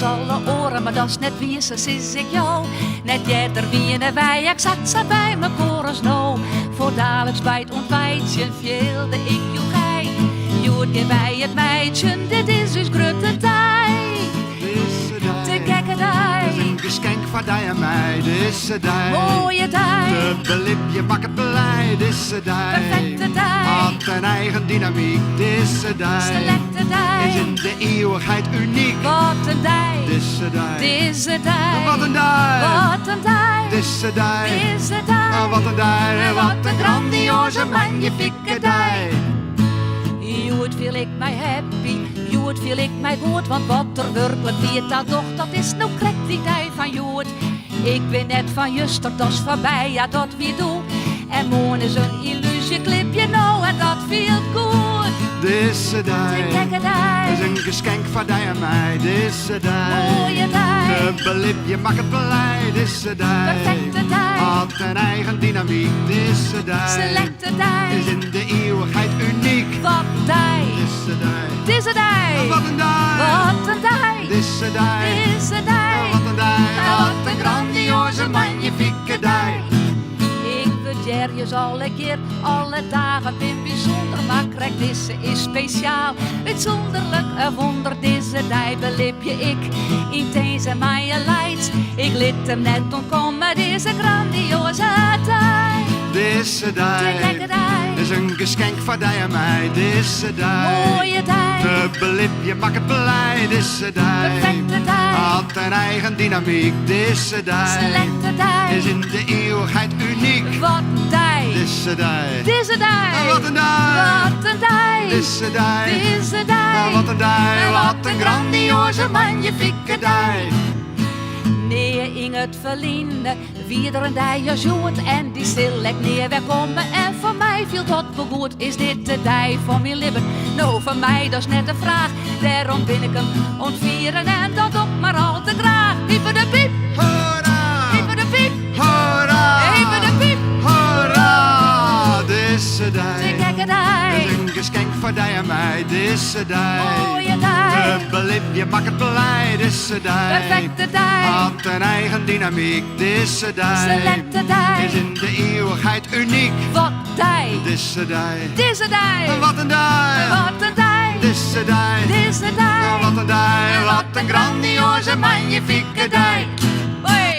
als alle oren, maar dat is net wie ze is ik jou. Net jij er wie en wij, ik zat bij mijn korens nou. Voor dadelijks bij het ontbijtje veelde ik jou gij. Joet je bij het meidje, dit is dus grote tijd. Te gekke tijd. Het is een geschenk van die en mij, deze tijd. Mooie tijd. De belip, je maakt het blij, deze tijd. Perfecte tijd. Had een eigen dynamiek, deze tijd. Selecte tijd. Is in de eeuwigheid uniek. Wat een tijd. Deze tijd. Deze tijd. Wat een tijd. Wat een tijd. Deze tijd. Deze tijd. Wat een tijd. Wat een grandioze magnifieke tijd. Joet viel ik mij happy, Joet viel ik mij goed, want wat er werkelijk weet dat toch, dat is nou krek die tijd van Joet. Ik ben net van juster, dat is voorbij, ja dat wie doe. En morgen is een illusieclipje nou en dat viel goed. Deze tijd. Te gekke tijd. Is een geschenk van die en mij, deze tijd. Mooie tijd. De belip, je maakt het blij, deze tijd. Perfecte tijd. Had een eigen dynamiek, deze tijd. Selecte tijd. Is in de eeuwigheid uniek. Wat een tijd. Deze tijd. Deze tijd. Wat een tijd. Wat een tijd. Deze tijd. Deze tijd. Wat een tijd. Wat een grandioze magnifieke tijd. Ik bejer je alle keer, alle dagen ben bijzonder, maar krijg deze is speciaal. Uitzonderlijk een wonder, deze tijd belip je ik in deze mijn leids. Ik liet hem net ontkomen, deze grandioze tijd. Deze Te gekke tijd. tijd. Is een geschenk van die en mij, deze tijd. Mooie tijd. De belip, je maakt het blij, deze tijd. Perfecte tijd. Had een eigen dynamiek, deze tijd. Selecte tijd. Is in de eeuwigheid uniek. Wat een tijd. Deze tijd. Deze tijd. Wat een tijd. Wat een tijd. Deze tijd. Deze tijd. Wat een tijd. Wat een grandioze magnifieke tijd. Nee, in het verliezen, wie er een dij zoet en die stil lek neer wegkomen. En voor mij viel dat wel goed, is dit de dij van mijn lippen? Nou, voor mij dat is net de vraag, daarom ben ik hem ontvieren en dat ook maar al te graag. Hyper de piep, Hoera! hyper de piep, Hoera! hyper de piep. Hoera! Deze Te tijd. gekke Is dij, een geschenk van die en mij, deze tijd. mooie dij, De belip, je maakt het blij, deze tijd. perfecte dij, Had een eigen dynamiek, deze tijd. selecte dij. Is in de eeuwigheid uniek, Wat dij, deze tijd. deze dij, Wat een tijd. wat een dij, Deze tijd. deze dij. Wat een tijd. Wat een grandioze magnifieke tijd. Hoi!